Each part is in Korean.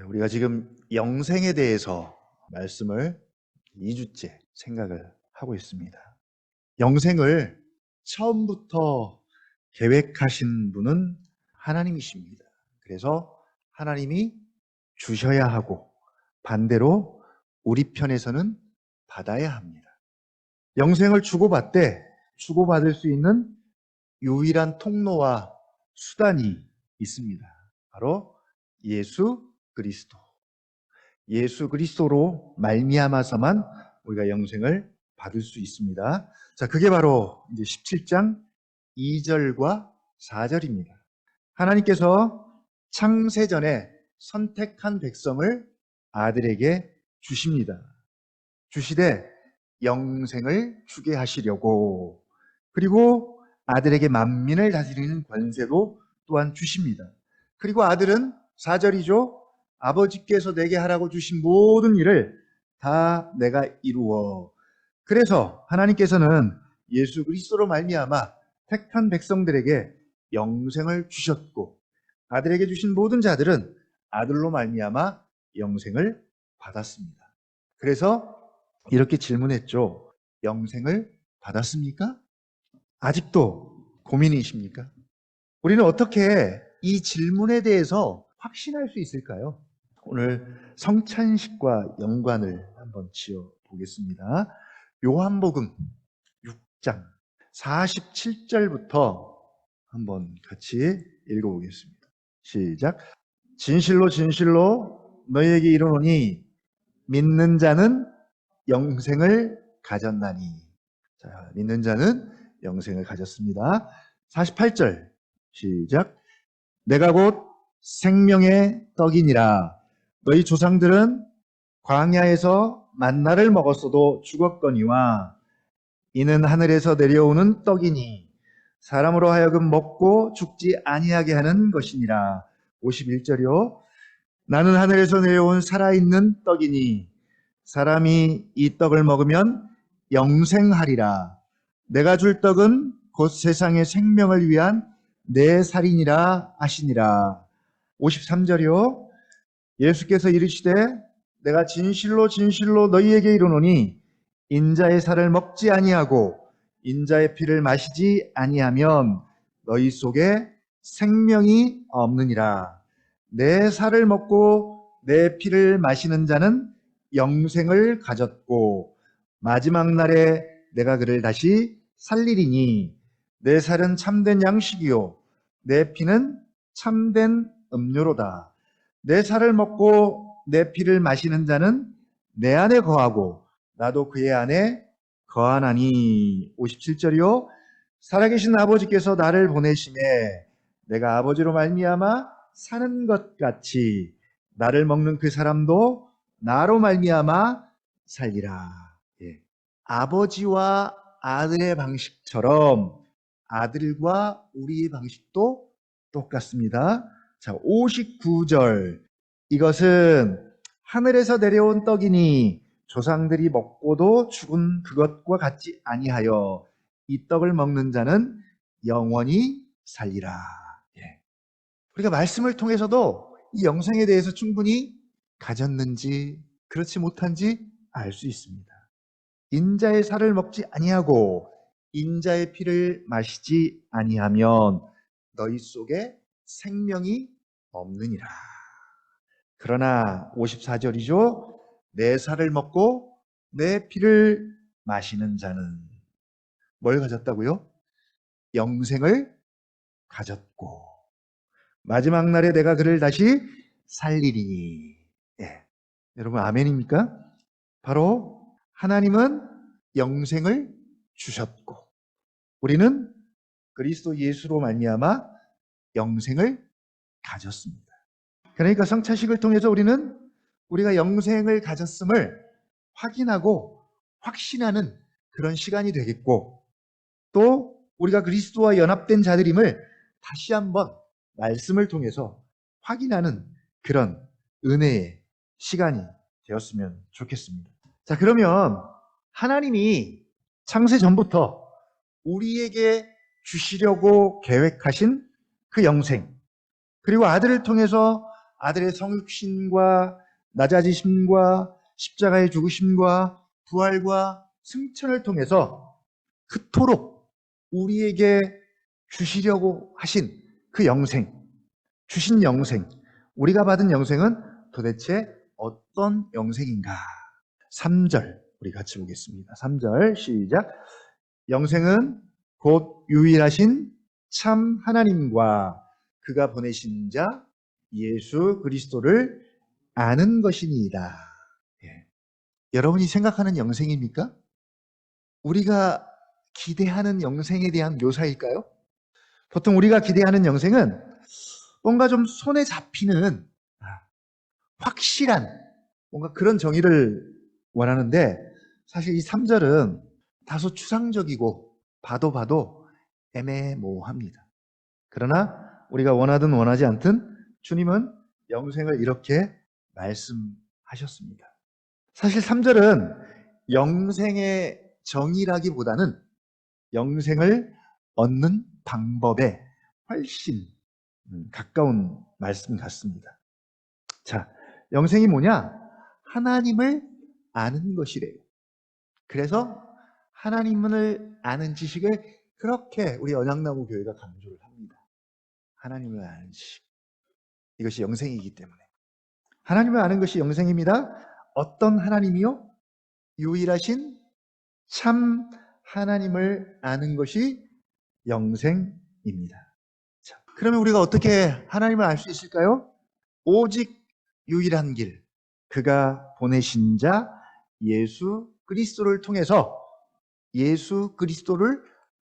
우리가 지금 영생에 대해서 말씀을 2주째 생각을 하고 있습니다. 영생을 처음부터 계획하신 분은 하나님이십니다. 그래서 하나님이 주셔야 하고 반대로 우리 편에서는 받아야 합니다. 영생을 주고받을 수 있는 유일한 통로와 수단이 있습니다. 바로 예수 그리스도. 예수 그리스도로 말미암아서만 우리가 영생을 받을 수 있습니다. 자, 그게 바로 이제 17장 2절과 4절입니다. 하나님께서 창세전에 선택한 백성을 아들에게 주십니다. 주시되 영생을 주게 하시려고, 그리고 아들에게 만민을 다스리는 권세도 또한 주십니다. 그리고 아들은 4절이죠. 아버지께서 내게 하라고 주신 모든 일을 다 내가 이루어. 그래서 하나님께서는 예수 그리스도로 말미암아 택한 백성들에게 영생을 주셨고, 아들에게 주신 모든 자들은 아들로 말미암아 영생을 받았습니다. 그래서 이렇게 질문했죠. 영생을 받았습니까? 아직도 고민이십니까? 우리는 어떻게 이 질문에 대해서 확신할 수 있을까요? 오늘 성찬식과 연관을 한번 지어 보겠습니다. 요한복음 6장 47절부터 한번 같이 읽어보겠습니다. 시작. 진실로 진실로 너희에게 이르노니 믿는 자는 영생을 가졌나니. 자, 믿는 자는 영생을 가졌습니다. 48절 시작. 내가 곧 생명의 떡이니라. 너희 조상들은 광야에서 만나를 먹었어도 죽었거니와 이는 하늘에서 내려오는 떡이니 사람으로 하여금 먹고 죽지 아니하게 하는 것이니라. 51절이요. 나는 하늘에서 내려온 살아있는 떡이니 사람이 이 떡을 먹으면 영생하리라. 내가 줄 떡은 곧 세상의 생명을 위한 내 살이니라 하시니라. 53절이요. 예수께서 이르시되 내가 진실로 진실로 너희에게 이르노니 인자의 살을 먹지 아니하고 인자의 피를 마시지 아니하면 너희 속에 생명이 없느니라. 내 살을 먹고 내 피를 마시는 자는 영생을 가졌고 마지막 날에 내가 그를 다시 살리리니 내 살은 참된 양식이요 내 피는 참된 음료로다. 내 살을 먹고 내 피를 마시는 자는 내 안에 거하고 나도 그의 안에 거하나니. 57절이요. 살아계신 아버지께서 나를 보내심에 내가 아버지로 말미암아 사는 것 같이 나를 먹는 그 사람도 나로 말미암아 살리라. 예. 아버지와 아들의 방식처럼 아들과 우리의 방식도 똑같습니다. 자, 59절. 이것은 하늘에서 내려온 떡이니 조상들이 먹고도 죽은 그것과 같지 아니하여 이 떡을 먹는 자는 영원히 살리라. 예. 우리가 말씀을 통해서도 이 영생에 대해서 충분히 가졌는지 그렇지 못한지 알 수 있습니다. 인자의 살을 먹지 아니하고 인자의 피를 마시지 아니하면 너희 속에 생명이 없느니라. 그러나 54절이죠. 내 살을 먹고 내 피를 마시는 자는 뭘 가졌다고요? 영생을 가졌고 마지막 날에 내가 그를 다시 살리리니. 예. 여러분 아멘입니까? 바로 하나님은 영생을 주셨고 우리는 그리스도 예수로 말미암아 영생을 가졌습니다. 그러니까 성찬식을 통해서 우리는 우리가 영생을 가졌음을 확인하고 확신하는 그런 시간이 되겠고 또 우리가 그리스도와 연합된 자들임을 다시 한번 말씀을 통해서 확인하는 그런 은혜의 시간이 되었으면 좋겠습니다. 자, 그러면 하나님이 창세 전부터 우리에게 주시려고 계획하신 그 영생, 그리고 아들을 통해서 아들의 성육신과 낮아지심과 십자가의 죽으심과 부활과 승천을 통해서 그토록 우리에게 주시려고 하신 그 영생, 주신 영생, 우리가 받은 영생은 도대체 어떤 영생인가? 3절 우리 같이 보겠습니다. 3절 시작. 영생은 곧 유일하신 참 하나님과 그가 보내신 자 예수 그리스도를 아는 것이니이다. 예. 여러분이 생각하는 영생입니까? 우리가 기대하는 영생에 대한 묘사일까요? 보통 우리가 기대하는 영생은 뭔가 좀 손에 잡히는 확실한 뭔가 그런 정의를 원하는데 사실 이 3절은 다소 추상적이고 봐도 애매모호합니다. 그러나 우리가 원하든 원하지 않든 주님은 영생을 이렇게 말씀하셨습니다. 사실 3절은 영생의 정의라기보다는 영생을 얻는 방법에 훨씬 가까운 말씀 같습니다. 자, 영생이 뭐냐? 하나님을 아는 것이래요. 그래서 하나님을 아는 지식을 그렇게 우리 언약나무 교회가 강조를 합니다. 하나님을 아는 지식. 이것이 영생이기 때문에. 하나님을 아는 것이 영생입니다. 어떤 하나님이요? 유일하신 참 하나님을 아는 것이 영생입니다. 자, 그러면 우리가 어떻게 하나님을 알 수 있을까요? 오직 유일한 길, 그가 보내신 자 예수 그리스도를 통해서 예수 그리스도를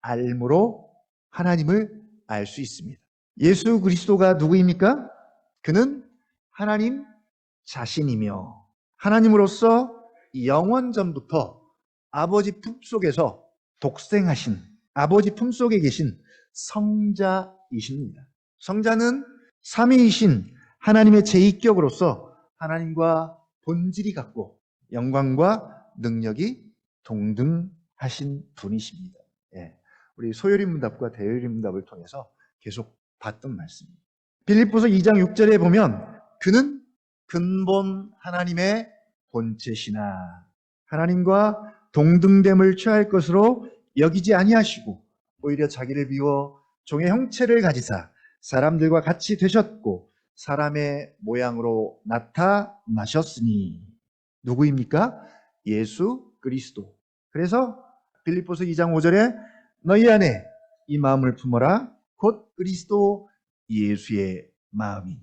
알므로 하나님을 알 수 있습니다. 예수 그리스도가 누구입니까? 그는 하나님 자신이며 하나님으로서 영원전부터 아버지 품속에서 독생하신 아버지 품속에 계신 성자이십니다. 성자는 삼위이신 하나님의 제2격으로서 하나님과 본질이 같고 영광과 능력이 동등하신 분이십니다. 예, 우리 소요리 문답과 대요리 문답을 통해서 계속 봤던 말씀입니다. 빌립보서 2장 6절에 보면 그는 근본 하나님의 본체시나 하나님과 동등됨을 취할 것으로 여기지 아니하시고 오히려 자기를 비워 종의 형체를 가지사 사람들과 같이 되셨고 사람의 모양으로 나타나셨으니 누구입니까? 예수 그리스도. 그래서 빌립보서 2장 5절에 너희 안에 이 마음을 품어라 곧 그리스도 예수의 마음이니.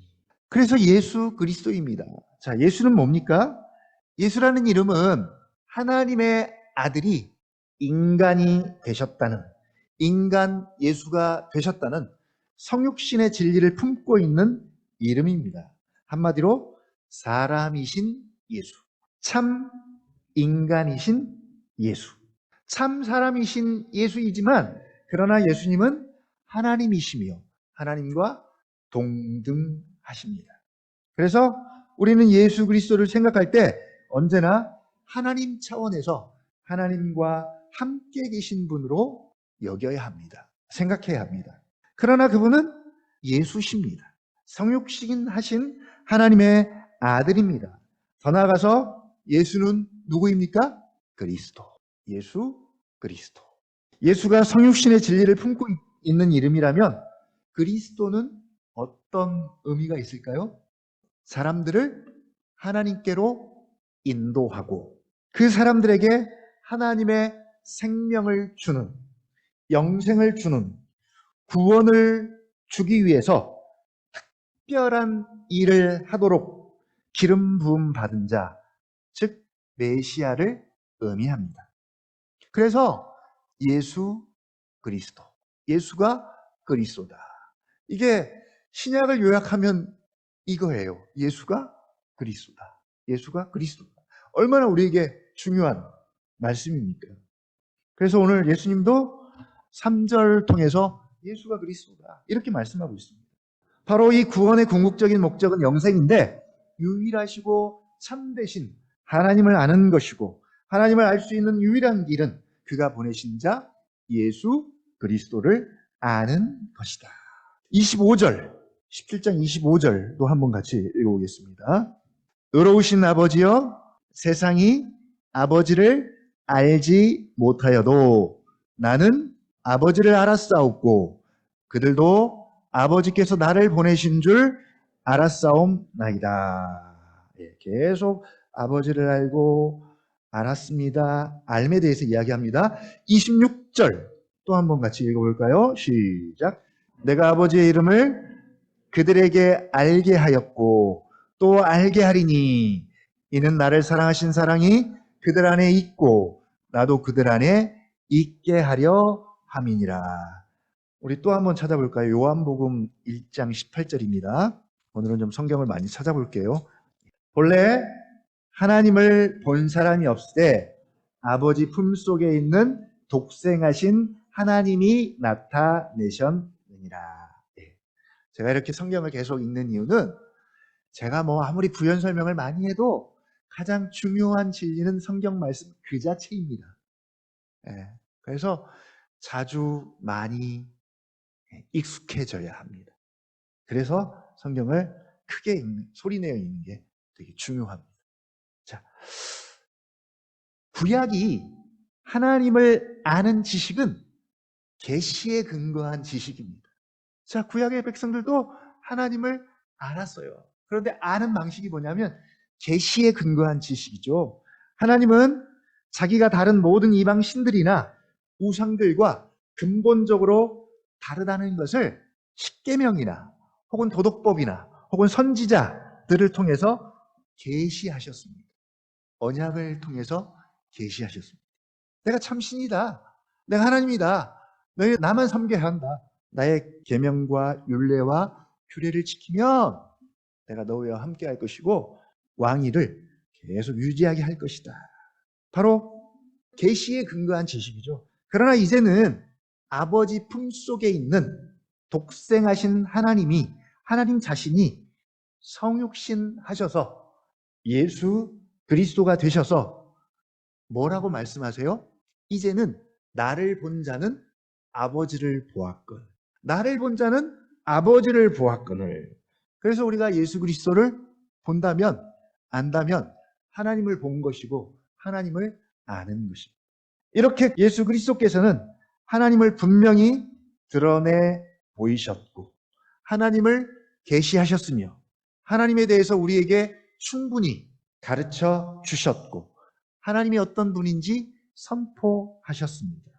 그래서 예수 그리스도입니다. 자, 예수는 뭡니까? 예수라는 이름은 하나님의 아들이 인간이 되셨다는, 인간 예수가 되셨다는 성육신의 진리를 품고 있는 이름입니다. 한마디로 사람이신 예수, 참 인간이신 예수, 참 사람이신 예수이지만 그러나 예수님은 하나님이시며 하나님과 동등하십니다. 그래서 우리는 예수 그리스도를 생각할 때 언제나 하나님 차원에서 하나님과 함께 계신 분으로 여겨야 합니다. 생각해야 합니다. 그러나 그분은 예수십니다. 성육신 하신 하나님의 아들입니다. 더 나아가서 예수는 누구입니까? 그리스도. 예수 그리스도. 예수가 성육신의 진리를 품고 있는 이름이라면 그리스도는 어떤 의미가 있을까요? 사람들을 하나님께로 인도하고 그 사람들에게 하나님의 생명을 주는, 영생을 주는, 구원을 주기 위해서 특별한 일을 하도록 기름 부음 받은 자, 즉 메시아를 의미합니다. 그래서 예수 그리스도, 예수가 그리스도다. 이게 신약을 요약하면 이거예요. 예수가 그리스도다. 예수가 그리스도다. 얼마나 우리에게 중요한 말씀입니까? 그래서 오늘 예수님도 3절 통해서 예수가 그리스도다 이렇게 말씀하고 있습니다. 바로 이 구원의 궁극적인 목적은 영생인데 유일하시고 참되신 하나님을 아는 것이고 하나님을 알 수 있는 유일한 길은 그가 보내신 자 예수 그리스도를 아는 것이다. 25절 17장 25절도 한번 같이 읽어보겠습니다. 의로우신 아버지여, 세상이 아버지를 알지 못하여도 나는 아버지를 알았사옵고 그들도 아버지께서 나를 보내신 줄 알았사옵나이다. 계속 아버지를 알고 알았습니다. 알에 대해서 이야기합니다. 26절 또 한번 같이 읽어볼까요? 시작. 내가 아버지의 이름을 그들에게 알게 하였고 또 알게 하리니 이는 나를 사랑하신 사랑이 그들 안에 있고 나도 그들 안에 있게 하려 함이니라. 우리 또 한번 찾아볼까요? 요한복음 1장 18절입니다. 오늘은 좀 성경을 많이 찾아볼게요. 본래 하나님을 본 사람이 없으되 아버지 품속에 있는 독생하신 하나님이 나타내셨느니라. 제가 이렇게 성경을 계속 읽는 이유는 제가 아무리 부연 설명을 많이 해도 가장 중요한 진리는 성경 말씀 그 자체입니다. 그래서 자주 많이 익숙해져야 합니다. 그래서 성경을 크게 읽는, 소리내어 읽는 게 되게 중요합니다. 자, 구약이 하나님을 아는 지식은 계시에 근거한 지식입니다. 자, 구약의 백성들도 하나님을 알았어요. 그런데 아는 방식이 뭐냐면 계시에 근거한 지식이죠. 하나님은 자기가 다른 모든 이방 신들이나 우상들과 근본적으로 다르다는 것을 십계명이나 혹은 도덕법이나 혹은 선지자들을 통해서 계시하셨습니다. 언약을 통해서 계시하셨습니다. 내가 참신이다. 내가 하나님이다. 너희 나만 섬겨야 한다. 나의 계명과 율례와 규례를 지키면 내가 너희와 함께 할 것이고 왕위를 계속 유지하게 할 것이다. 바로 계시에 근거한 지식이죠. 그러나 이제는 아버지 품속에 있는 독생하신 하나님이 하나님 자신이 성육신 하셔서 예수 그리스도가 되셔서 뭐라고 말씀하세요? 이제는 나를 본 자는 아버지를 보았거늘. 나를 본 자는 아버지를 보았거늘. 그래서 우리가 예수 그리스도를 본다면, 안다면 하나님을 본 것이고 하나님을 아는 것입니다. 이렇게 예수 그리스도께서는 하나님을 분명히 드러내 보이셨고 하나님을 계시하셨으며 하나님에 대해서 우리에게 충분히 가르쳐 주셨고 하나님이 어떤 분인지 선포하셨습니다.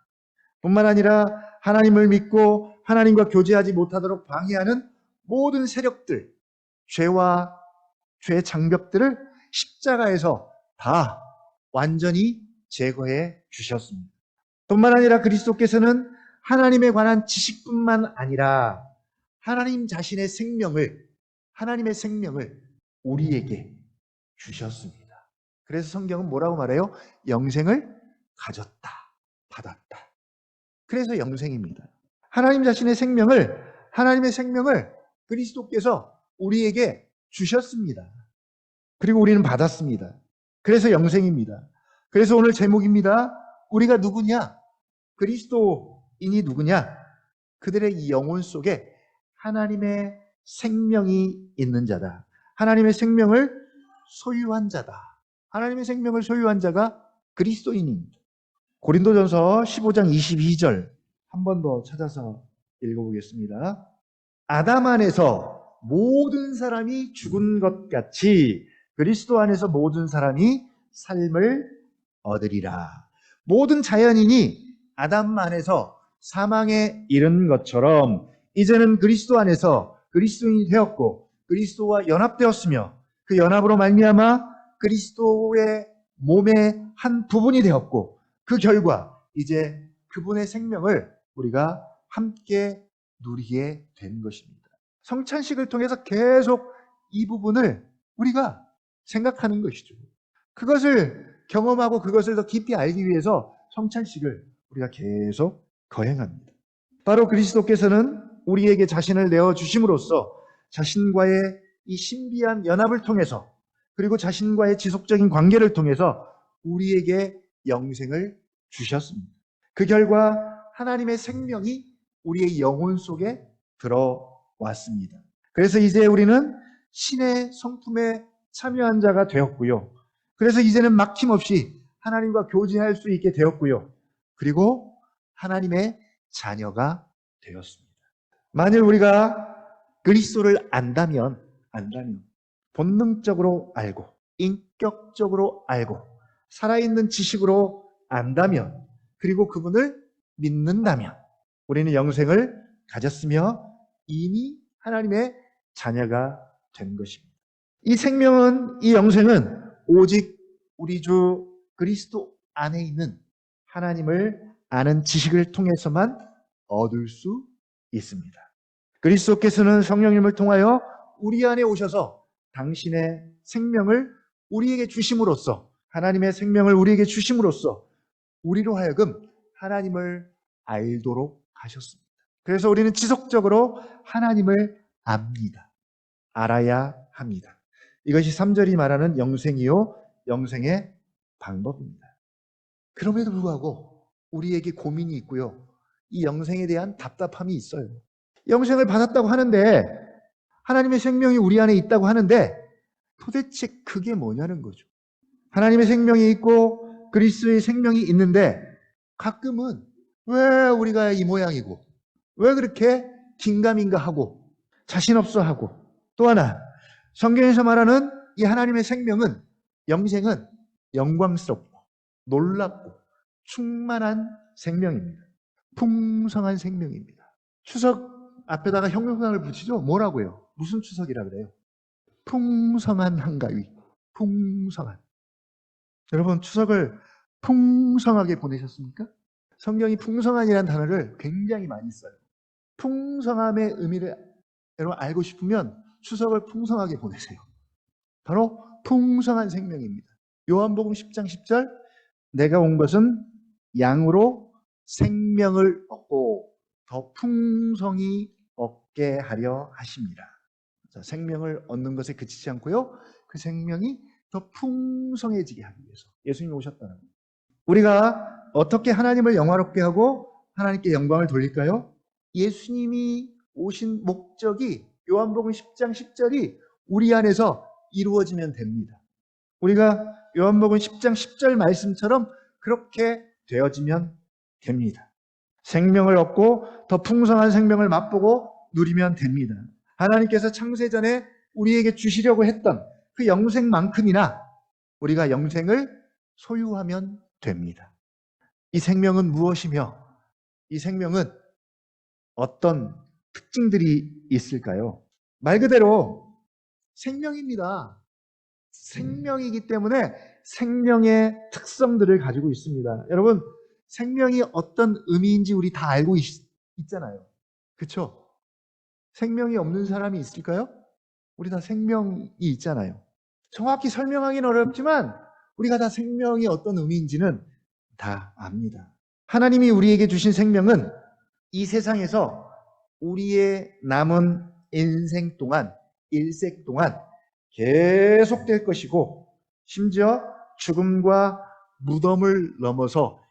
뿐만 아니라 하나님을 믿고 하나님과 교제하지 못하도록 방해하는 모든 세력들, 죄와 죄의 장벽들을 십자가에서 다 완전히 제거해 주셨습니다. 뿐만 아니라 그리스도께서는 하나님에 관한 지식뿐만 아니라 하나님 자신의 하나님의 생명을 우리에게 주셨습니다. 그래서 성경은 뭐라고 말해요? 영생을 가졌다, 받았다. 그래서 영생입니다. 하나님의 생명을 그리스도께서 우리에게 주셨습니다. 그리고 우리는 받았습니다. 그래서 영생입니다. 그래서 오늘 제목입니다. 우리가 누구냐? 그리스도인이 누구냐? 그들의 이 영혼 속에 하나님의 생명이 있는 자다. 하나님의 생명을 소유한 자다. 하나님의 생명을 소유한 자가 그리스도인입니다. 고린도전서 15장 22절 한 번 더 찾아서 읽어보겠습니다. 아담 안에서 모든 사람이 죽은 것 같이 그리스도 안에서 모든 사람이 삶을 얻으리라. 모든 자연인이 아담 안에서 사망에 이른 것처럼 이제는 그리스도 안에서 그리스도인이 되었고 그리스도와 연합되었으며 그 연합으로 말미암아 그리스도의 몸의 한 부분이 되었고 그 결과 이제 그분의 생명을 우리가 함께 누리게 된 것입니다. 성찬식을 통해서 계속 이 부분을 우리가 생각하는 것이죠. 그것을 경험하고 그것을 더 깊이 알기 위해서 성찬식을 우리가 계속 거행합니다. 바로 그리스도께서는 우리에게 자신을 내어주심으로써 자신과의 이 신비한 연합을 통해서 그리고 자신과의 지속적인 관계를 통해서 우리에게 영생을 주셨습니다. 그 결과 하나님의 생명이 우리의 영혼 속에 들어왔습니다. 그래서 이제 우리는 신의 성품에 참여한 자가 되었고요. 그래서 이제는 막힘없이 하나님과 교제할 수 있게 되었고요. 그리고 하나님의 자녀가 되었습니다. 만일 우리가 그리스도를 안다면 본능적으로 알고 인격적으로 알고 살아있는 지식으로 안다면 그리고 그분을 믿는다면 우리는 영생을 가졌으며 이미 하나님의 자녀가 된 것입니다. 이 생명은, 이 영생은 오직 우리 주 그리스도 안에 있는 하나님을 아는 지식을 통해서만 얻을 수 있습니다. 그리스도께서는 성령님을 통하여 우리 안에 오셔서 당신의 생명을 우리에게 주심으로써, 하나님의 생명을 우리에게 주심으로써 우리로 하여금 하나님을 알도록 하셨습니다. 그래서 우리는 지속적으로 하나님을 압니다. 알아야 합니다. 이것이 3절이 말하는 영생이요 영생의 방법입니다. 그럼에도 불구하고 우리에게 고민이 있고요. 이 영생에 대한 답답함이 있어요. 영생을 받았다고 하는데 하나님의 생명이 우리 안에 있다고 하는데 도대체 그게 뭐냐는 거죠. 하나님의 생명이 있고 그리스도의 생명이 있는데 가끔은 왜 우리가 이 모양이고 왜 그렇게 긴가민가 하고 자신 없어 하고 또 하나 성경에서 말하는 이 하나님의 생명은 영생은 영광스럽고 놀랍고 충만한 생명입니다. 풍성한 생명입니다. 추석 앞에다가 형용사를 붙이죠. 뭐라고요? 무슨 추석이라 그래요? 풍성한 한가위. 풍성한. 여러분 추석을 풍성하게 보내셨습니까? 성경이 풍성한이라는 단어를 굉장히 많이 써요. 풍성함의 의미를 여러분 알고 싶으면 추석을 풍성하게 보내세요. 바로 풍성한 생명입니다. 요한복음 10장 10절 내가 온 것은 양으로 생명을 얻고 더 풍성히 얻게 하려 하십니다. 자, 생명을 얻는 것에 그치지 않고요. 그 생명이 더 풍성해지게 하기 위해서 예수님이 오셨다는 거예요. 우리가 어떻게 하나님을 영화롭게 하고 하나님께 영광을 돌릴까요? 예수님이 오신 목적이 요한복음 10장 10절이 우리 안에서 이루어지면 됩니다. 우리가 요한복음 10장 10절 말씀처럼 그렇게 되어지면 됩니다. 생명을 얻고 더 풍성한 생명을 맛보고 누리면 됩니다. 하나님께서 창세전에 우리에게 주시려고 했던 그 영생만큼이나 우리가 영생을 소유하면 됩니다. 이 생명은 무엇이며 이 생명은 어떤 특징들이 있을까요? 말 그대로 생명입니다. 생명이기 때문에 생명의 특성들을 가지고 있습니다. 여러분, 생명이 어떤 의미인지 우리 다 알고 있잖아요. 그렇죠? 생명이 없는 사람이 있을까요? 우리 다 생명이 있잖아요. 정확히 설명하기는 어렵지만 우리가 다 생명이 어떤 의미인지는 다 압니다. 하나님이 우리에게 주신 생명은 이 세상에서 우리의 남은 인생 동안, 일생 동안 계속될 것이고 심지어 죽음과 무덤을 넘어서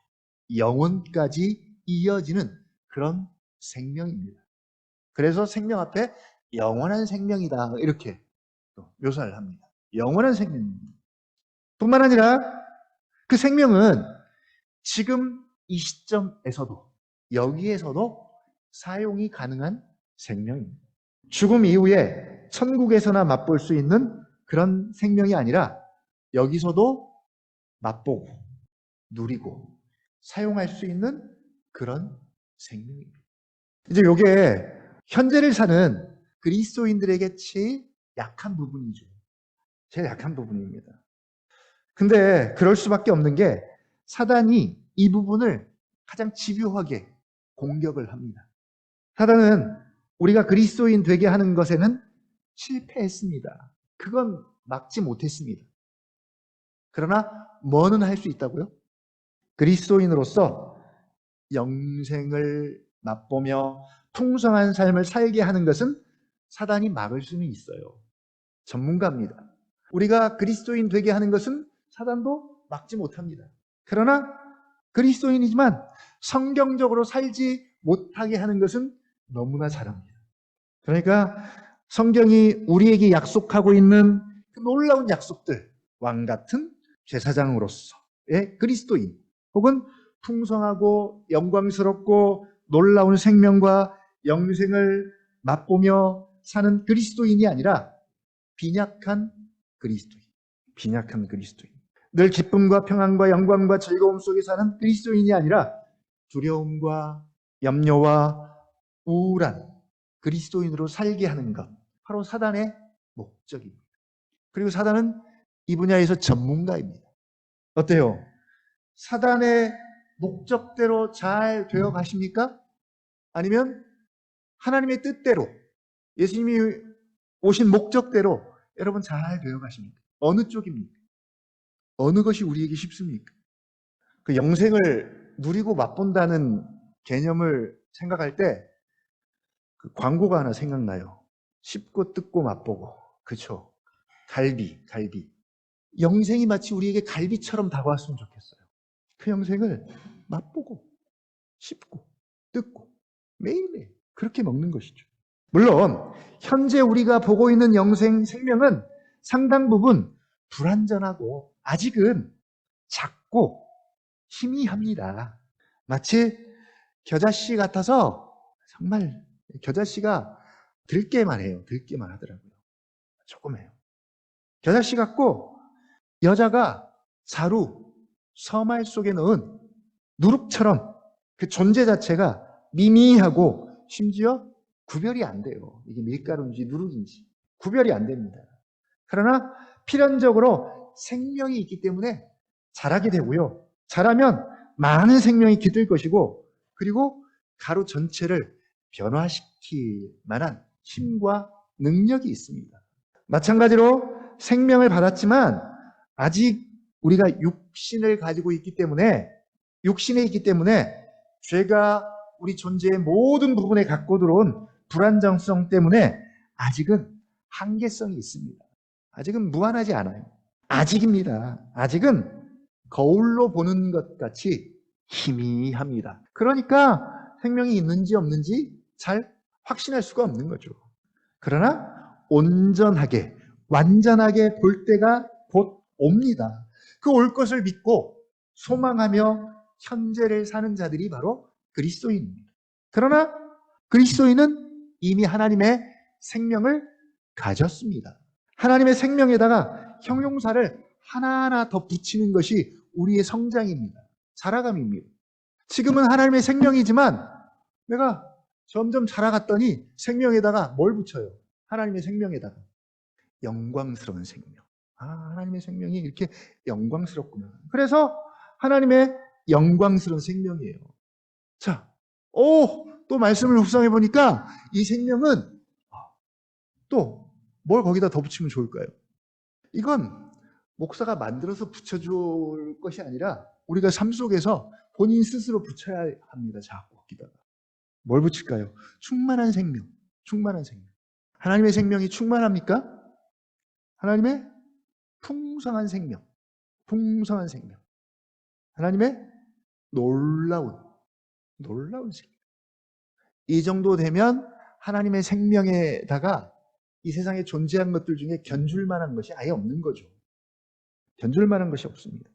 영원까지 이어지는 그런 생명입니다. 그래서 생명 앞에 영원한 생명이다 이렇게 묘사를 합니다. 영원한 생명입니다. 뿐만 아니라 그 생명은 지금 이 시점에서도 여기에서도 사용이 가능한 생명입니다. 죽음 이후에 천국에서나 맛볼 수 있는 그런 생명이 아니라 여기서도 맛보고 누리고 사용할 수 있는 그런 생명입니다. 이제 이게 현재를 사는 그리스도인들에게 제일 약한 부분이죠. 제일 약한 부분입니다. 근데 그럴 수밖에 없는 게 사단이 이 부분을 가장 집요하게 공격을 합니다. 사단은 우리가 그리스도인 되게 하는 것에는 실패했습니다. 그건 막지 못했습니다. 그러나 뭐는 할 수 있다고요? 그리스도인으로서 영생을 맛보며 풍성한 삶을 살게 하는 것은 사단이 막을 수는 있어요. 전문가입니다. 우리가 그리스도인 되게 하는 것은 사단도 막지 못합니다. 그러나 그리스도인이지만 성경적으로 살지 못하게 하는 것은 너무나 잘합니다. 그러니까 성경이 우리에게 약속하고 있는 그 놀라운 약속들, 왕 같은 제사장으로서의 그리스도인, 혹은 풍성하고 영광스럽고 놀라운 생명과 영생을 맛보며 사는 그리스도인이 아니라 빈약한 그리스도인, 빈약한 그리스도인. 늘 기쁨과 평안과 영광과 즐거움 속에 사는 그리스도인이 아니라 두려움과 염려와 우울한 그리스도인으로 살게 하는 것, 바로 사단의 목적입니다. 그리고 사단은 이 분야에서 전문가입니다. 어때요? 사단의 목적대로 잘 되어 가십니까? 아니면 하나님의 뜻대로, 예수님이 오신 목적대로 여러분 잘 되어 가십니까? 어느 쪽입니까? 어느 것이 우리에게 쉽습니까? 그 영생을 누리고 맛본다는 개념을 생각할 때 그 광고가 하나 생각나요. 쉽고 뜯고 맛보고. 그렇죠? 갈비. 영생이 마치 우리에게 갈비처럼 다가왔으면 좋겠어요. 그 영생을 맛보고 씹고 뜯고 매일매일 그렇게 먹는 것이죠. 물론 현재 우리가 보고 있는 영생 생명은 상당 부분 불완전하고 아직은 작고 희미합니다. 마치 겨자씨 같아서 정말 겨자씨가 들게만 해요. 들게만 하더라고요. 조그매요. 겨자씨 같고 여자가 자루, 서말 속에 넣은 누룩처럼 그 존재 자체가 미미하고 심지어 구별이 안 돼요. 이게 밀가루인지 누룩인지 구별이 안 됩니다. 그러나 필연적으로 생명이 있기 때문에 자라게 되고요. 자라면 많은 생명이 깃들 것이고, 그리고 가루 전체를 변화시킬 만한 힘과 능력이 있습니다. 마찬가지로 생명을 받았지만 아직 우리가 육신을 가지고 있기 때문에, 육신에 있기 때문에 죄가 우리 존재의 모든 부분에 갖고 들어온 불안정성 때문에 아직은 한계성이 있습니다. 아직은 무한하지 않아요. 아직입니다. 아직은 거울로 보는 것 같이 희미합니다. 그러니까 생명이 있는지 없는지 잘 확신할 수가 없는 거죠. 그러나 온전하게, 완전하게 볼 때가 곧 옵니다. 그 올 것을 믿고 소망하며 현재를 사는 자들이 바로 그리스도인입니다. 그러나 그리스도인은 이미 하나님의 생명을 가졌습니다. 하나님의 생명에다가 형용사를 하나하나 더 붙이는 것이 우리의 성장입니다. 자라감입니다. 지금은 하나님의 생명이지만 내가 점점 자라갔더니 생명에다가 뭘 붙여요? 하나님의 생명에다가 영광스러운 생명. 하나님의 생명이 이렇게 영광스럽구나. 그래서 하나님의 영광스러운 생명이에요. 자, 또 말씀을 묵상해 보니까 이 생명은 또 뭘 거기다 더 붙이면 좋을까요? 이건 목사가 만들어서 붙여줄 것이 아니라 우리가 삶 속에서 본인 스스로 붙여야 합니다. 자꾸 거기다가. 뭘 붙일까요? 충만한 생명. 충만한 생명. 하나님의 생명이 충만합니까? 하나님의 풍성한 생명. 풍성한 생명. 하나님의 놀라운 생명. 이 정도 되면 하나님의 생명에다가 이 세상에 존재한 것들 중에 견줄 만한 것이 아예 없는 거죠. 견줄 만한 것이 없습니다.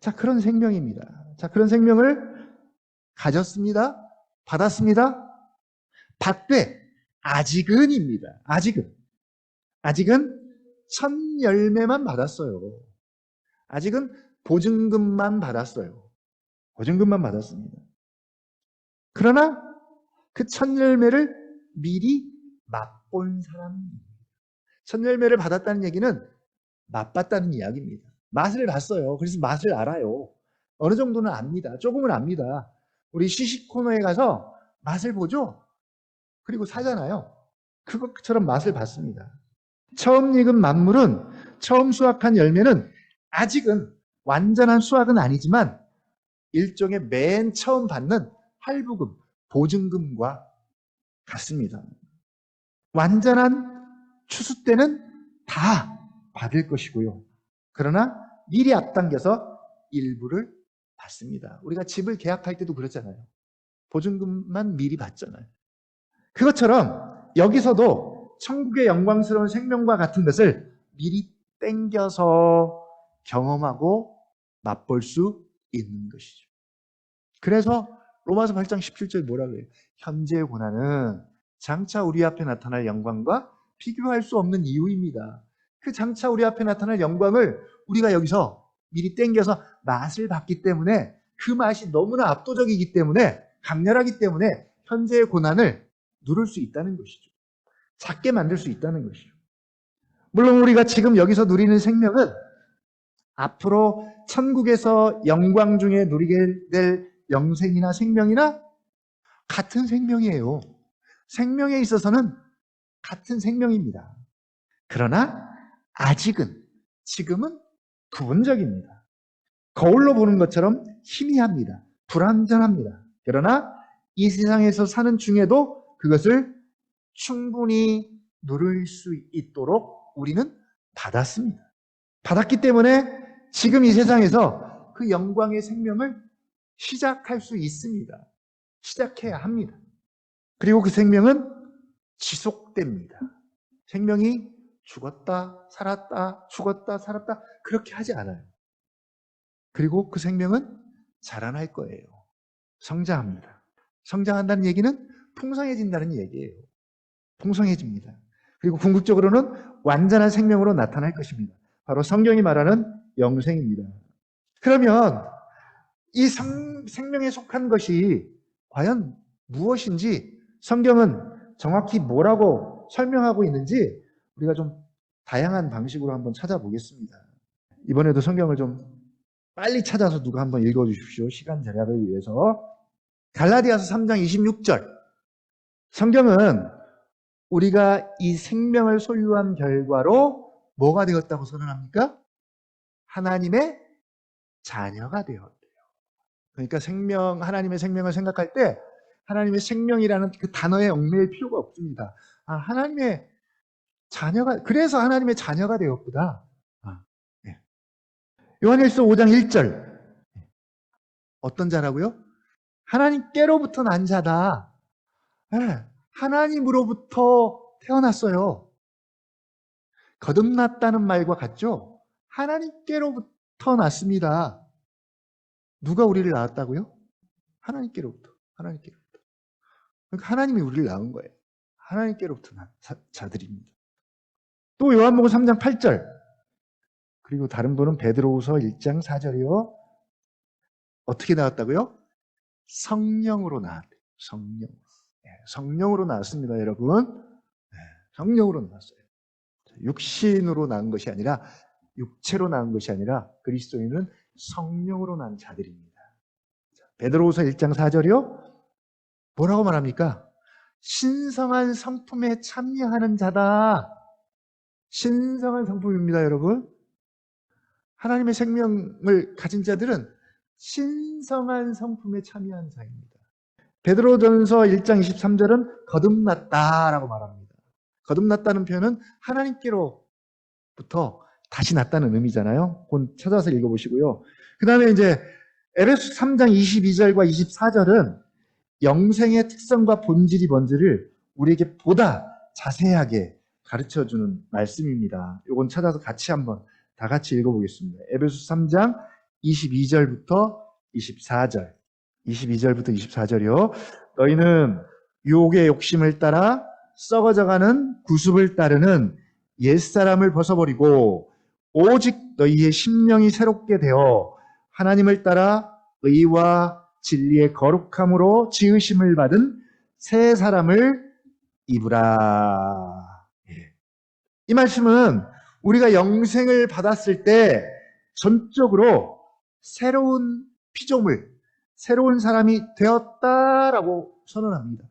자, 그런 생명입니다. 자, 그런 생명을 가졌습니다. 받았습니다. 받되 아직은입니다. 아직은 첫 열매만 받았어요. 아직은 보증금만 받았어요. 보증금만 받았습니다. 그러나 그 첫 열매를 미리 맛본 사람입니다. 첫 열매를 받았다는 얘기는 맛봤다는 이야기입니다. 맛을 봤어요. 그래서 맛을 알아요. 어느 정도는 압니다. 조금은 압니다. 우리 시식 코너에 가서 맛을 보죠. 그리고 사잖아요. 그것처럼 맛을 봤습니다. 처음 익은 만물은, 처음 수확한 열매는 아직은 완전한 수확은 아니지만 일종의 맨 처음 받는 할부금, 보증금과 같습니다. 완전한 추수 때는 다 받을 것이고요. 그러나 미리 앞당겨서 일부를 받습니다. 우리가 집을 계약할 때도 그렇잖아요. 보증금만 미리 받잖아요. 그것처럼 여기서도 천국의 영광스러운 생명과 같은 것을 미리 땡겨서 경험하고 맛볼 수 있는 것이죠. 그래서 로마서 8장 17절 뭐라 그래요? 현재의 고난은 장차 우리 앞에 나타날 영광과 비교할 수 없는 이유입니다. 그 장차 우리 앞에 나타날 영광을 우리가 여기서 미리 땡겨서 맛을 봤기 때문에 그 맛이 너무나 압도적이기 때문에 강렬하기 때문에 현재의 고난을 누를 수 있다는 것이죠. 작게 만들 수 있다는 것이죠. 물론 우리가 지금 여기서 누리는 생명은 앞으로 천국에서 영광 중에 누리게 될 영생이나 생명이나 같은 생명이에요. 생명에 있어서는 같은 생명입니다. 그러나 아직은, 지금은 부분적입니다. 거울로 보는 것처럼 희미합니다. 불완전합니다. 그러나 이 세상에서 사는 중에도 그것을 충분히 누릴 수 있도록 우리는 받았습니다. 받았기 때문에 지금 이 세상에서 그 영광의 생명을 시작할 수 있습니다. 시작해야 합니다. 그리고 그 생명은 지속됩니다. 생명이 죽었다, 살았다, 죽었다, 살았다 그렇게 하지 않아요. 그리고 그 생명은 자라날 거예요. 성장합니다. 성장한다는 얘기는 풍성해진다는 얘기예요. 풍성해집니다. 그리고 궁극적으로는 완전한 생명으로 나타날 것입니다. 바로 성경이 말하는 영생입니다. 그러면 이 생명에 속한 것이 과연 무엇인지 성경은 정확히 뭐라고 설명하고 있는지 우리가 좀 다양한 방식으로 한번 찾아보겠습니다. 이번에도 성경을 좀 빨리 찾아서 누가 한번 읽어주십시오. 시간 절약을 위해서. 갈라디아서 3장 26절. 성경은 우리가 이 생명을 소유한 결과로 뭐가 되었다고 선언합니까? 하나님의 자녀가 되었대요. 그러니까 하나님의 생명을 생각할 때 하나님의 생명이라는 그 단어에 얽매일 필요가 없습니다. 하나님의 자녀가, 그래서 하나님의 자녀가 되었구나. 네. 요한일서 5장 1절. 어떤 자라고요? 하나님께로부터 난 자다. 네. 하나님으로부터 태어났어요. 거듭났다는 말과 같죠? 하나님께로부터 났습니다. 누가 우리를 낳았다고요? 하나님께로부터. 그러니까 하나님이 우리를 낳은 거예요. 하나님께로부터 난 자들입니다. 또 요한복음 3장 8절. 그리고 다른 분은 베드로후서 1장 4절이요. 어떻게 나왔다고요? 성령으로 나왔대요. 성령으로 나왔습니다, 여러분. 성령으로 나왔어요. 육신으로 낳은 것이 아니라, 육체로 낳은 것이 아니라 그리스도인은 성령으로 낳은 자들입니다. 베드로후서 1장 4절이요. 뭐라고 말합니까? 신성한 성품에 참여하는 자다. 신성한 성품입니다, 여러분. 하나님의 생명을 가진 자들은 신성한 성품에 참여한 자입니다. 베드로전서 1장 23절은 거듭났다라고 말합니다. 거듭났다는 표현은 하나님께로부터 다시 났다는 의미잖아요. 그건 찾아서 읽어보시고요. 그 다음에 이제 에베소 3장 22절과 24절은 영생의 특성과 본질이 뭔지를 우리에게 보다 자세하게 가르쳐주는 말씀입니다. 이건 찾아서 같이 한번 다 같이 읽어보겠습니다. 에베소 3장 22절부터 24절. 22절부터 24절이요. 너희는 유혹의 욕심을 따라 썩어져가는 구습을 따르는 옛사람을 벗어버리고 오직 너희의 심령이 새롭게 되어 하나님을 따라 의와 진리의 거룩함으로 지으심을 받은 새 사람을 입으라. 이 말씀은 우리가 영생을 받았을 때 전적으로 새로운 피조물, 새로운 사람이 되었다라고 선언합니다.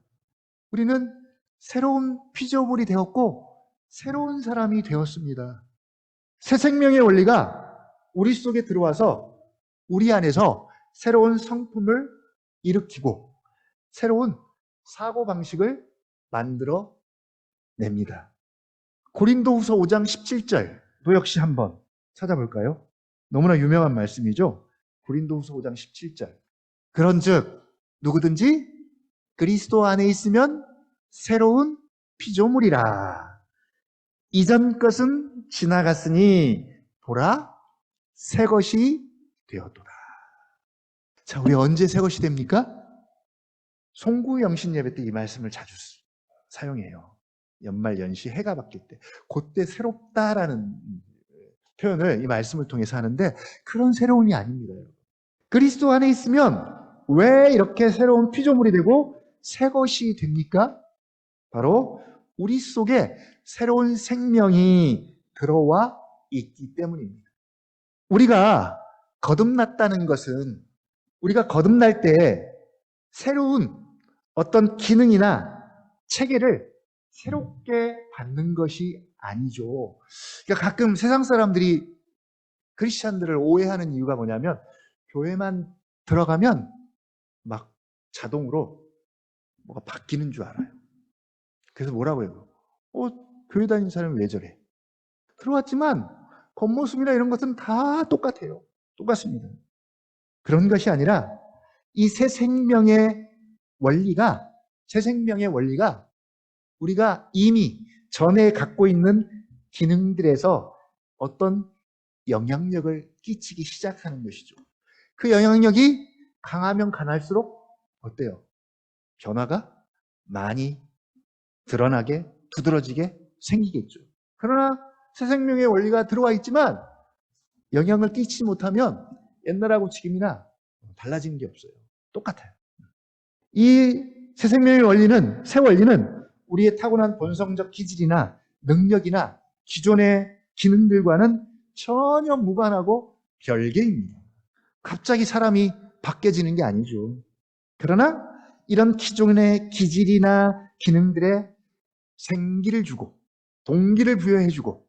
우리는 새로운 피조물이 되었고 새로운 사람이 되었습니다. 새 생명의 원리가 우리 속에 들어와서 우리 안에서 새로운 성품을 일으키고 새로운 사고방식을 만들어 냅니다. 고린도후서 5장 17절도 역시 한번 찾아볼까요? 너무나 유명한 말씀이죠. 고린도후서 5장 17절. 그런즉 누구든지 그리스도 안에 있으면 새로운 피조물이라. 이전 것은 지나갔으니 보라 새 것이 되었도다. 자, 우리 언제 새 것이 됩니까? 송구영신 예배 때 이 말씀을 자주 사용해요. 연말 연시 해가 바뀔 때 그때 새롭다라는 표현을 이 말씀을 통해서 하는데 그런 새로움이 아닙니다. 그리스도 안에 있으면 왜 이렇게 새로운 피조물이 되고 새 것이 됩니까? 바로 우리 속에 새로운 생명이 들어와 있기 때문입니다. 우리가 거듭났다는 것은 우리가 거듭날 때 새로운 어떤 기능이나 체계를 새롭게 받는 것이 아니죠. 그러니까 가끔 세상 사람들이 크리스찬들을 오해하는 이유가 뭐냐면 교회만 들어가면 막 자동으로 뭐가 바뀌는 줄 알아요. 그래서 뭐라고 해요? 교회 다니는 사람이 왜 저래? 들어왔지만 겉모습이나 이런 것은 다 똑같아요. 똑같습니다. 그런 것이 아니라 이 새 생명의 원리가 우리가 이미 전에 갖고 있는 기능들에서 어떤 영향력을 끼치기 시작하는 것이죠. 그 영향력이 강하면 강할수록 어때요? 변화가 많이 드러나게, 두드러지게 생기겠죠. 그러나 새 생명의 원리가 들어와 있지만 영향을 끼치지 못하면 옛날하고 지금이나 달라지는 게 없어요. 똑같아요. 이 새 생명의 원리는, 새 원리는 우리의 타고난 본성적 기질이나 능력이나 기존의 기능들과는 전혀 무관하고 별개입니다. 갑자기 사람이 바뀌어지는 게 아니죠. 그러나 이런 기존의 기질이나 기능들에 생기를 주고 동기를 부여해주고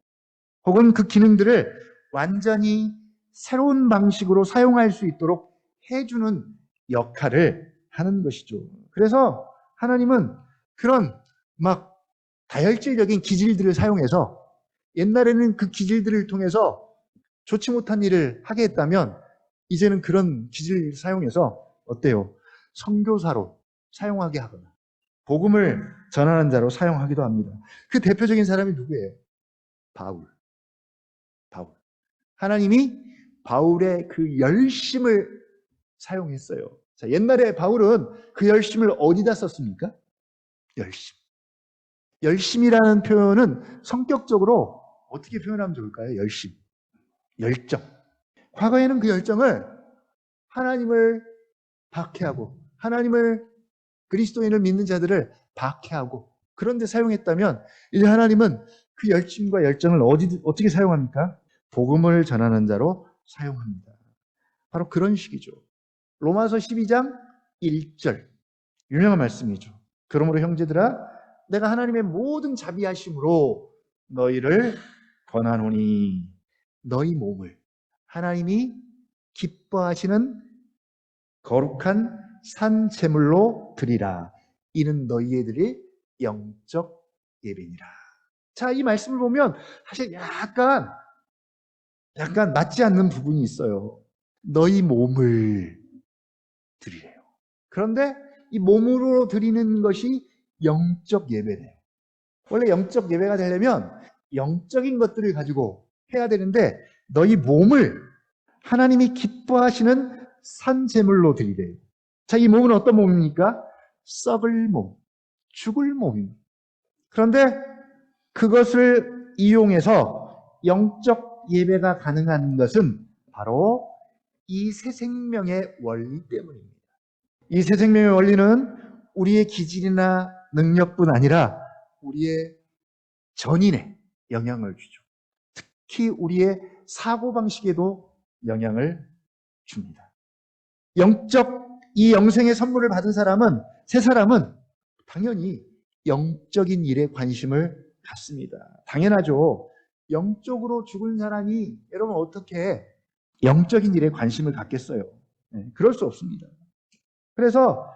혹은 그 기능들을 완전히 새로운 방식으로 사용할 수 있도록 해주는 역할을 하는 것이죠. 그래서 하나님은 그런 막 다혈질적인 기질들을 사용해서 옛날에는 그 기질들을 통해서 좋지 못한 일을 하게 했다면 이제는 그런 기질을 사용해서 어때요? 선교사로 사용하게 하거나 복음을 전하는 자로 사용하기도 합니다. 그 대표적인 사람이 누구예요? 바울. 하나님이 바울의 그 열심을 사용했어요. 자, 옛날에 바울은 그 열심을 어디다 썼습니까? 열심. 열심이라는 표현은 성격적으로 어떻게 표현하면 좋을까요? 열심. 열정. 과거에는 그 열정을 하나님을 박해하고 하나님을 그리스도인을 믿는 자들을 박해하고 그런 데 사용했다면 이제 하나님은 그 열심과 열정을 어떻게 사용합니까? 복음을 전하는 자로 사용합니다. 바로 그런 식이죠. 로마서 12장 1절 유명한 말씀이죠. 그러므로 형제들아 내가 하나님의 모든 자비하심으로 너희를 권하노니 너희 몸을 하나님이 기뻐하시는 거룩한 산 제물로 드리라. 이는 너희들의 영적 예배니라. 자, 이 말씀을 보면 사실 약간 맞지 않는 부분이 있어요. 너희 몸을 드리래요. 그런데 이 몸으로 드리는 것이 영적 예배래요. 원래 영적 예배가 되려면 영적인 것들을 가지고 해야 되는데 너희 몸을 하나님이 기뻐하시는 산 제물로 드리래요. 자, 이 몸은 어떤 몸입니까? 썩을 몸, 죽을 몸입니다. 그런데 그것을 이용해서 영적 예배가 가능한 것은 바로 이 새 생명의 원리 때문입니다. 이 새 생명의 원리는 우리의 기질이나 능력뿐 아니라 우리의 전인에 영향을 주죠. 특히 우리의 사고방식에도 영향을 줍니다. 이 영생의 선물을 받은 새 사람은 당연히 영적인 일에 관심을 갖습니다. 당연하죠. 영적으로 죽은 사람이 여러분 어떻게 영적인 일에 관심을 갖겠어요? 네, 그럴 수 없습니다. 그래서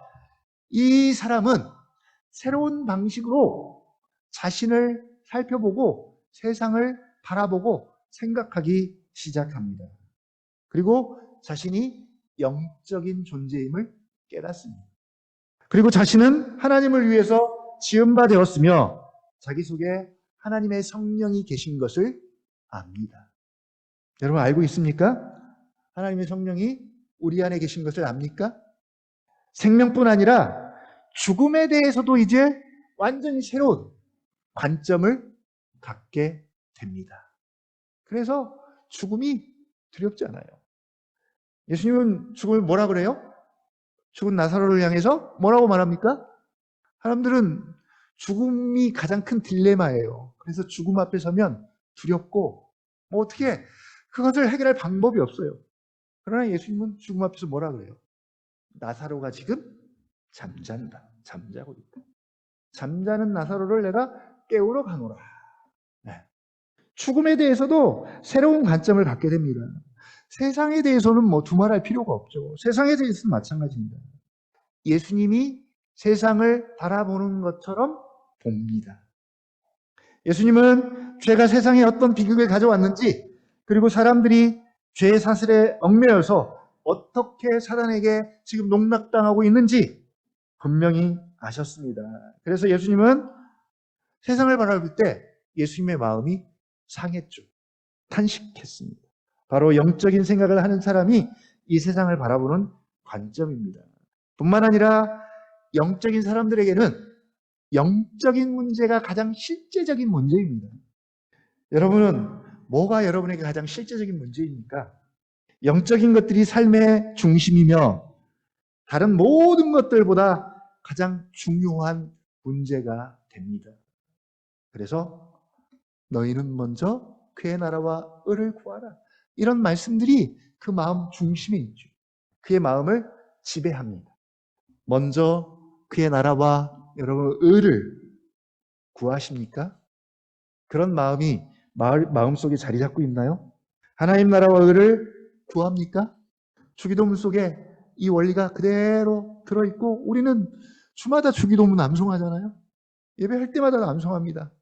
이 사람은 새로운 방식으로 자신을 살펴보고 세상을 바라보고 생각하기 시작합니다. 그리고 자신이 영적인 존재임을 깨닫습니다. 그리고 자신은 하나님을 위해서 지은 바 되었으며 자기 속에 하나님의 성령이 계신 것을 압니다. 여러분 알고 있습니까? 하나님의 성령이 우리 안에 계신 것을 압니까? 생명뿐 아니라 죽음에 대해서도 이제 완전히 새로운 관점을 갖게 됩니다. 그래서 죽음이 두렵지 않아요. 예수님은 죽음을 뭐라 그래요? 죽은 나사로를 향해서 뭐라고 말합니까? 사람들은 죽음이 가장 큰 딜레마예요. 그래서 죽음 앞에 서면 두렵고 뭐 어떻게 그것을 해결할 방법이 없어요. 그러나 예수님은 죽음 앞에서 뭐라 그래요? 나사로가 지금 잠자고 있다. 잠자는 나사로를 내가 깨우러 가노라. 네. 죽음에 대해서도 새로운 관점을 갖게 됩니다. 세상에 대해서는 뭐 두말할 필요가 없죠. 세상에 대해서는 마찬가지입니다. 예수님이 세상을 바라보는 것처럼 봅니다. 예수님은 죄가 세상에 어떤 비극을 가져왔는지, 그리고 사람들이 죄의 사슬에 얽매여서 어떻게 사단에게 지금 농락당하고 있는지 분명히 아셨습니다. 그래서 예수님은 세상을 바라볼 때 예수님의 마음이 상했죠. 탄식했습니다. 바로 영적인 생각을 하는 사람이 이 세상을 바라보는 관점입니다. 뿐만 아니라 영적인 사람들에게는 영적인 문제가 가장 실제적인 문제입니다. 여러분은 뭐가 여러분에게 가장 실제적인 문제입니까? 영적인 것들이 삶의 중심이며 다른 모든 것들보다 가장 중요한 문제가 됩니다. 그래서 너희는 먼저 그의 나라와 의를 구하라. 이런 말씀들이 그 마음 중심에 있죠. 그의 마음을 지배합니다. 먼저 그의 나라와 여러분 의를 구하십니까? 그런 마음이 마음속에 자리 잡고 있나요? 하나님 나라와 의를 구합니까? 주기도문 속에 이 원리가 그대로 들어있고 우리는 주마다 주기도문 암송하잖아요. 예배할 때마다 암송합니다.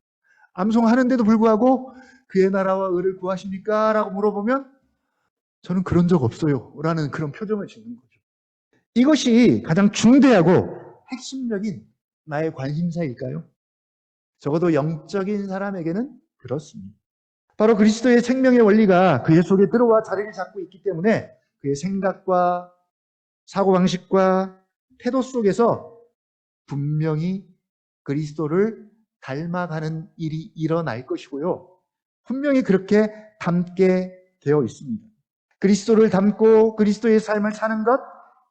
암송하는데도 불구하고 그의 나라와 의를 구하십니까? 라고 물어보면 저는 그런 적 없어요. 라는 그런 표정을 짓는 거죠. 이것이 가장 중대하고 핵심적인 나의 관심사일까요? 적어도 영적인 사람에게는 그렇습니다. 바로 그리스도의 생명의 원리가 그의 속에 들어와 자리를 잡고 있기 때문에 그의 생각과 사고방식과 태도 속에서 분명히 그리스도를 닮아가는 일이 일어날 것이고요. 분명히 그렇게 닮게 되어 있습니다. 그리스도를 닮고 그리스도의 삶을 사는 것,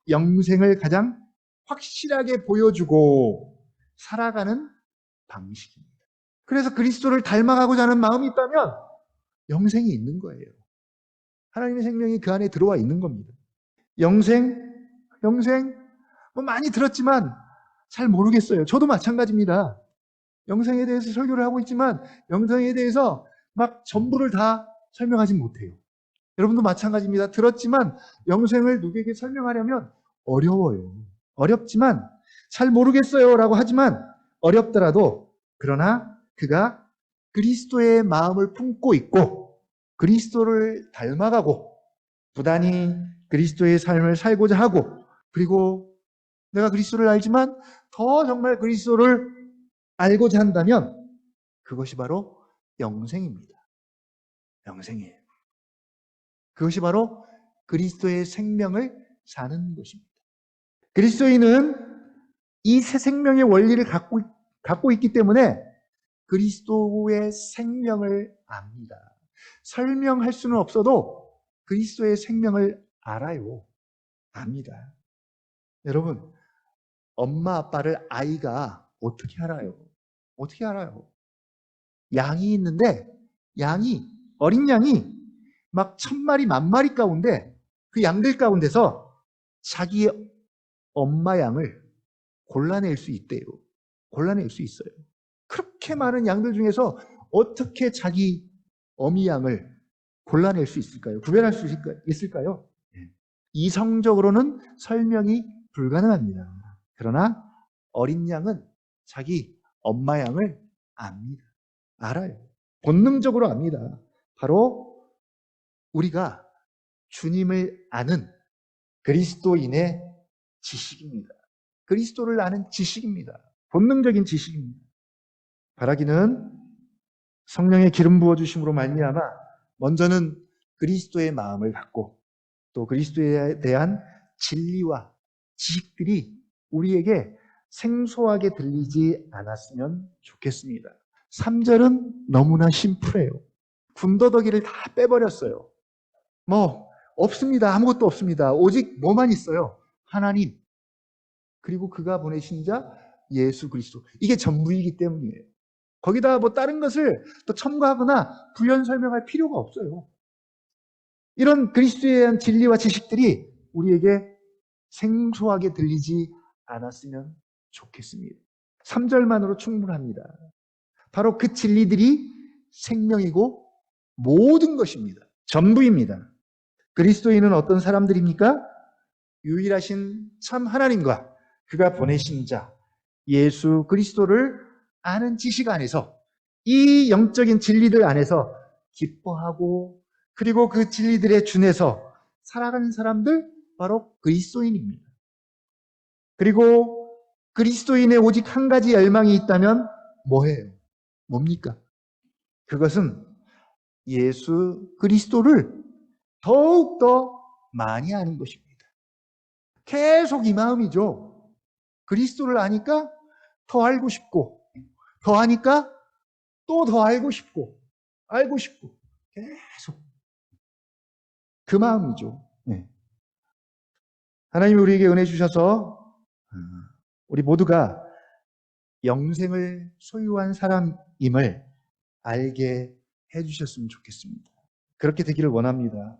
영생을 가장 확실하게 보여주고 살아가는 방식입니다. 그래서 그리스도를 닮아가고자 하는 마음이 있다면 영생이 있는 거예요. 하나님의 생명이 그 안에 들어와 있는 겁니다. 영생, 뭐 많이 들었지만 잘 모르겠어요. 저도 마찬가지입니다. 영생에 대해서 설교를 하고 있지만 영생에 대해서 막 전부를 다 설명하지 못해요. 여러분도 마찬가지입니다. 들었지만 영생을 누구에게 설명하려면 어려워요. 어렵지만 잘 모르겠어요 라고 하지만 어렵더라도 그러나 그가 그리스도의 마음을 품고 있고 그리스도를 닮아가고 부단히 그리스도의 삶을 살고자 하고 그리고 내가 그리스도를 알지만 더 정말 그리스도를 알고자 한다면 그것이 바로 영생입니다. 영생이에요. 그것이 바로 그리스도의 생명을 사는 것입니다. 그리스도인은 이 새 생명의 원리를 갖고 있기 때문에 그리스도의 생명을 압니다. 설명할 수는 없어도 그리스도의 생명을 알아요. 압니다. 여러분, 엄마 아빠를 아이가 어떻게 알아요? 어떻게 알아요? 양이 있는데 어린 양이 막 1000마리, 10,000마리 가운데 그 양들 가운데서 자기 엄마 양을 골라낼 수 있대요. 골라낼 수 있어요. 그렇게 많은 양들 중에서 어떻게 자기 어미 양을 골라낼 수 있을까요? 구별할 수 있을까요? 이성적으로는 설명이 불가능합니다. 그러나 어린 양은 자기 엄마 양을 압니다. 알아요. 본능적으로 압니다. 바로 우리가 주님을 아는 그리스도인의 지식입니다. 그리스도를 아는 지식입니다. 본능적인 지식입니다. 바라기는 성령의 기름 부어 주심으로 말미암아 먼저는 그리스도의 마음을 갖고 또 그리스도에 대한 진리와 지식들이 우리에게 생소하게 들리지 않았으면 좋겠습니다. 3절은 너무나 심플해요. 군더더기를 다 빼버렸어요. 뭐 없습니다. 아무것도 없습니다. 오직 뭐만 있어요? 하나님, 그리고 그가 보내신 자 예수 그리스도. 이게 전부이기 때문이에요. 거기다 뭐 다른 것을 또 첨가하거나 부연 설명할 필요가 없어요. 이런 그리스도에 대한 진리와 지식들이 우리에게 생소하게 들리지 않았으면 좋겠습니다. 3절만으로 충분합니다. 바로 그 진리들이 생명이고 모든 것입니다. 전부입니다. 그리스도인은 어떤 사람들입니까? 유일하신 참 하나님과 그가 보내신 자 예수 그리스도를 아는 지식 안에서 이 영적인 진리들 안에서 기뻐하고 그리고 그 진리들에 준해서 살아가는 사람들 바로 그리스도인입니다. 그리고 그리스도인의 오직 한 가지 열망이 있다면 뭐예요? 뭡니까? 그것은 예수 그리스도를 더욱더 많이 아는 것입니다. 계속 이 마음이죠. 그리스도를 아니까 더 알고 싶고, 더 아니까 또 더 알고 싶고, 계속. 그 마음이죠. 네. 하나님이 우리에게 은혜 주셔서 우리 모두가 영생을 소유한 사람임을 알게 해주셨으면 좋겠습니다. 그렇게 되기를 원합니다.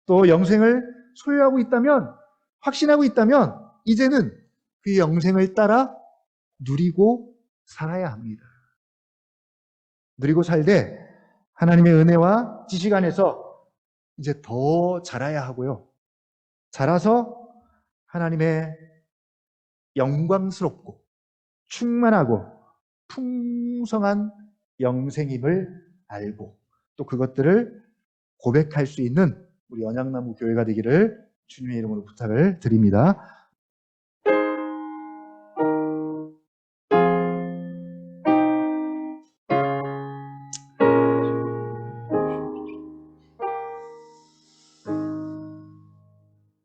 또 영생을 소유하고 있다면, 확신하고 있다면 이제는 그 영생을 따라 누리고 살아야 합니다. 누리고 살되 하나님의 은혜와 지식 안에서 이제 더 자라야 하고요. 자라서 하나님의 영광스럽고 충만하고 풍성한 영생임을 알고 또 그것들을 고백할 수 있는 우리 언약나무 교회가 되기를 주님의 이름으로 부탁을 드립니다.